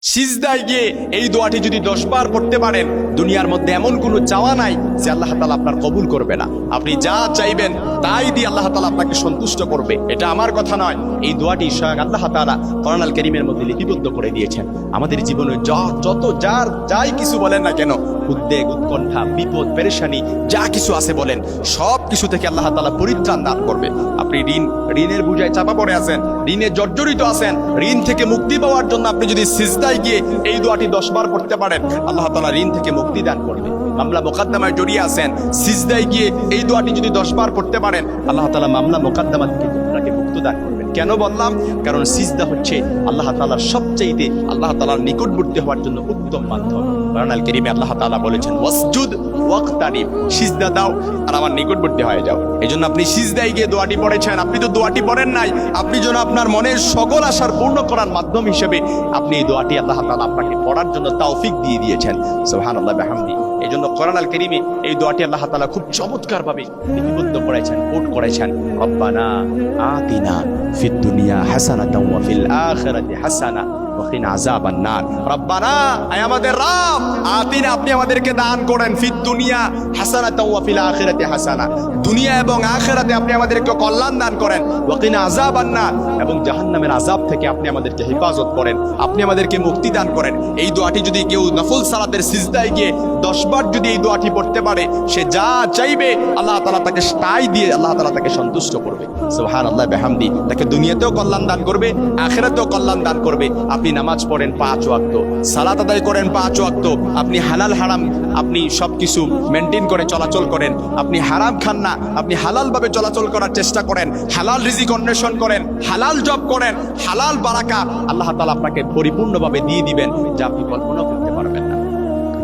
সিজদায় গিয়ে এই দোয়াটি যদি 10 বার পড়তে পারেন, দুনিয়ার মধ্যে এমন কোনো চাওয়া নাই যে আল্লাহ তাআলা আপনার কবুল করবে না। আপনি যা চাইবেন তাই দিয়ে আল্লাহ তাআলা আপনাকে সন্তুষ্ট করবে। এটা আমার কথা নয়, এই দোয়াটি স্বয়ং আল্লাহ তাআলা কোরআন আল কারীমের মধ্যে লিপিবদ্ধ করে দিয়েছেন। আমাদের জীবনে যত যাই কিছু বলেন না কেন, উদ্বেগ, উৎকণ্ঠা, বিপদ, পেরেশানি যা কিছু আছে বলেন, সব কিছু থেকে আল্লাহ তাআলা পরিত্রাণ দান করবে। আপনি ঋণের বোঝায় চাপা পড়ে আছেন, ঋণে জর্জরিত আছেন, ঋণ থেকে মুক্তি পাওয়ার জন্য আপনি যদি সিজদায় গিয়ে এই দোয়াটি 10 বার পড়তে পারেন, আল্লাহ তাআলা ঋণ থেকে মুক্তি দান করবে। মামলা মোকদ্দমায় জড়িয়ে আছেন, সিজদায় গিয়ে এই দোয়াটি যদি 10 বার পড়তে পারেন, আল্লাহ তাআলা মামলা মোকদ্দমা থেকে আপনাকে মুক্ত দান করবেন। কেন বললাম? কারণ সিজদা হচ্ছে আল্লাহ তাআলার সবচেয়ে আল্লাহ তাআলার নিকটবর্তী হওয়ার জন্য উত্তম মাধ্যম। কোরআন আল কারীমে আল্লাহ তাআলা বলেছেন, ওয়াসজুদ ওয়াক্তারিব, সিজদা দাও আর আমার নিকটবর্তী হয়ে যাও। এজন্য আপনি সিজদায় গিয়ে দোয়াটি পড়েছেন। আপনি তো দোয়াটি পড়েন নাই, আপনি যেন আপনার মনের সকল আশার পূর্ণ করার মাধ্যম হিসেবে আপনি এই দোয়াটি আল্লাহ তাআলা আপনাকে পড়ার জন্য তৌফিক দিয়ে দিয়েছেন। সুবহানাল্লাহ বিহামদি। এই জন্য কোরআন আল কারীমে এই দোয়াটি আল্লাহ তাআলা খুব চমৎকার ভাবে লিপিবদ্ধ করেছেন, কোট করেছেন। রব্বানা আতিনা ফিদ দুনিয়া হাসানাতাও ওয়া ফিল আখিরাতি হাসানা ওয়া কিনা আযাবান নার। রব্বানা, আয় আমাদের রব, আতিনা, আপনি আমাদেরকে দান করেন, ফিদ দুনিয়া হাসানাতাও ওয়া ফিল আখিরাতি হাসানা, দুনিয়া এবং আখিরাতে আপনি আমাদেরকে কল্যাণ দান করেন, ওয়া কিনা আযাবান নার, এবং জাহান্নামের আযাব থেকে আপনি আমাদেরকে হেফাজত করেন, আপনি আমাদেরকে মুক্তি দান করেন। এই দোয়াটি যদি কেউ নফল সালাতের সিজদায় গিয়ে 10 বার যদি এই দোয়াটি পড়তে পারে, সে যা চাইবে আল্লাহ তাআলা তাকে তাই দিয়ে আল্লাহ তাআলা তাকে সন্তুষ্ট করবে। সুবহানাল্লাহ বিহামদি। তাকে দুনিয়াতেও কল্যাণ দান করবে, আখিরাতেও কল্যাণ দান করবে। আপনি নামাজ পড়েন 5 ওয়াক্ত, সালাত আদায় করেন 5 ওয়াক্ত, আপনি হালাল হারাম আপনি সবকিছু মেনটেন করে চলাচল করেন, আপনি হারাম খান না, আপনি হালাল ভাবে চলাচল করার চেষ্টা করেন, হালাল রিজিক অন্বেষণ করেন, হালাল জব করেন, হালাল বারাকা আল্লাহ তাআলা আপনাকে পরিপূর্ণভাবে দিয়ে দিবেন, যা আপনি কল্পনা করতে পারবেন না।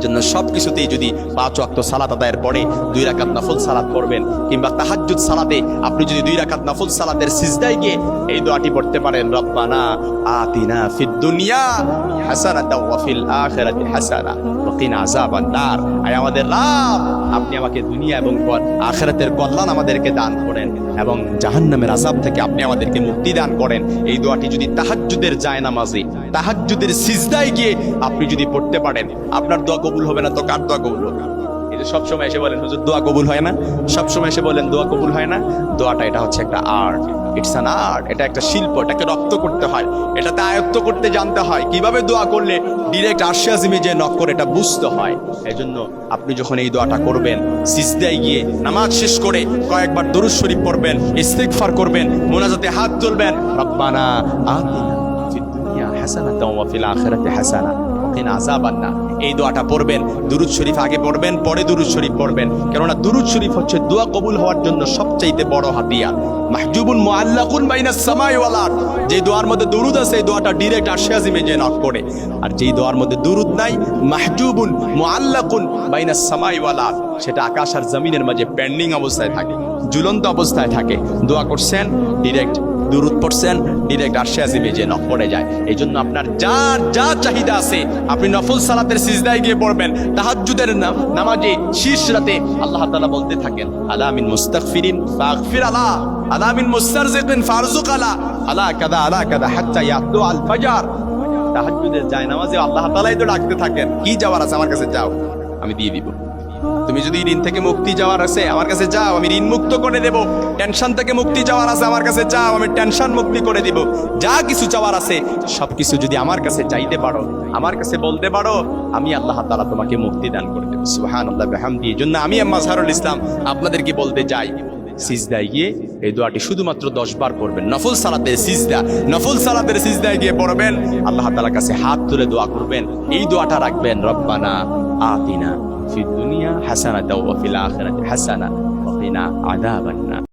জন্য সবকিছুতেই যদি 5 ওয়াক্ত সালাত আদায়ের পরে 2 রাকাত নফল সালাত পড়বেন, কিংবা তাহাজ্জুদ সালাতে আপনি যদি 2 রাকাত নফল সালাতের সিজদায় গিয়ে এই দোয়াটি পড়তে পারেন, রব্বানা আতিনা ফিদ দুনিয়া হাসানাতাও ওয়া ফিল আখিরাতি হাসানা ওয়া কিনা আযাবান নার। আয় আমাদের রব, আপনি আমাকে দুনিয়া এবং আখিরাতের কল্যাণ আমাদেরকে দান করেন, এবং জাহান্নামের আযাব থেকে আপনি আমাদেরকে মুক্তি দান করেন। এই দোয়াটি যদি তাহাজ্জুদের জায়নামাজে, তাহাজ্জুদের সিজদায় গিয়ে আপনি যদি পড়তে পারেন, আপনার দোয়া কবুল হবে না তো কার দোয়া কবুল হবে? এই যে সবসময় এসে বলেন হুজুর দোয়া কবুল হয় না, সবসময় এসে বলেন দোয়া কবুল হয় না। দোয়াটা এটা হচ্ছে একটা আর্ট, ইটস অ্যান আর্ট, এটা একটা শিল্প, এটাকে রপ্ত করতে হয়, এটাতে আয়ত্ত করতে জানতে হয়, কিভাবে দোয়া করলে ডিরেক্ট আরশে আজিমে যে নক করে এটা বুঝতে হয়। এজন্য আপনি যখন এই দোয়াটা করবেন, সিজদায় গিয়ে নামাজ শেষ করে কয়েকবার দরুদ শরীফ পড়বেন, ইস্তিগফার করবেন, মোনাজাতে হাত তুলবেন, রব্বানা আতিনা ফিদ দুনিয়া হাসানাতাও ওয়া ফিল আখিরাতি হাসানা ওয়া কিনা আযাবান নার। এই দোয়াটা পড়বেন, দুরুদ শরীফ আগে পড়বেন, পরে দুরুদ শরীফ পড়বেন, কেননা দুরুদ শরীফ হচ্ছে দোয়া কবুল হওয়ার জন্য সবচাইতে বড় হাতিয়ার। মাহজুবুন মুআল্লাকুন বাইনাস সামাই ওয়াল আরদ, যে দোয়ার মধ্যে দুরুদ আছে এই দোয়াটা ডিরেক্ট আরশে আজিমে যে নক করে, আর যেই দোয়ার মধ্যে দুরুদ নাই, মাহজুবুন মুআল্লাকুন বাইনাস সামাই ওয়াল আরদ, সেটা আকাশ আর জমিনের মাঝে পেন্ডিং অবস্থায় থাকে, ঝুলন্ত অবস্থায় থাকে। দোয়া করছেন, ডিরেক্ট দুরুদ পড়ছেন, ডিরেক্ট আরশে আজিমে যে নক পড়ে যায়। এই জন্য আপনার যা চাহিদা আছে আপনি নফল সালাতের সিজদায় গিয়ে পড়বেন, তাহাজ্জুদের নামাজে শীষ রাতে আল্লাহ তাআলা বলতে থাকেন, আলা মিন মুস্তাগফিরিন ফাগফির আলা, আলা মিন মুস্তারজিকিন ফারজুক আলা, আলা কাদা হাত্তা ইয়াতলু আল ফাজর। তাহাজ্জুদের যায় নামাজে আল্লাহ তাআলাই তো ডাকতে থাকেন, কি যাওয়ার আছে আমার কাছে যাও, আমি দিয়ে দিব। তুমি যদি ঋণ থেকে মুক্তি যাওয়ার আছে আমার কাছে যাও, আমি ঋণ মুক্ত করে দেব। টেনশন থেকে মুক্তি যাওয়ার আছে আমার কাছে যাও, আমি টেনশন মুক্তি করে দিব। যা কিছু চাওয়ার আছে সবকিছু যদি আমার কাছে চাইতে পারো, আমার কাছে বলতে পারো, আমি আল্লাহ তাআলা তোমাকে মুক্তি দান করে দেব। সুবহানাল্লাহ বিহামদি। এই জন্য আমি মাজহারুল ইসলাম আপনাদেরকে বলতে চাই, সিজদায় গিয়ে এই দোয়াটি শুধুমাত্র 10 বার পড়বেন। নফল সালাতের সিজদায় গিয়ে পড়বেন, আল্লাহ তাআলার কাছে হাত তুলে দোয়া করবেন, এই দোয়াটা রাখবেন, রব্বানা আতিনা ফিদ দুনিয়া হাসানাতাও ওয়া ফিল আখিরাতি হাসানা ওয়া কিনা আযাবান নার।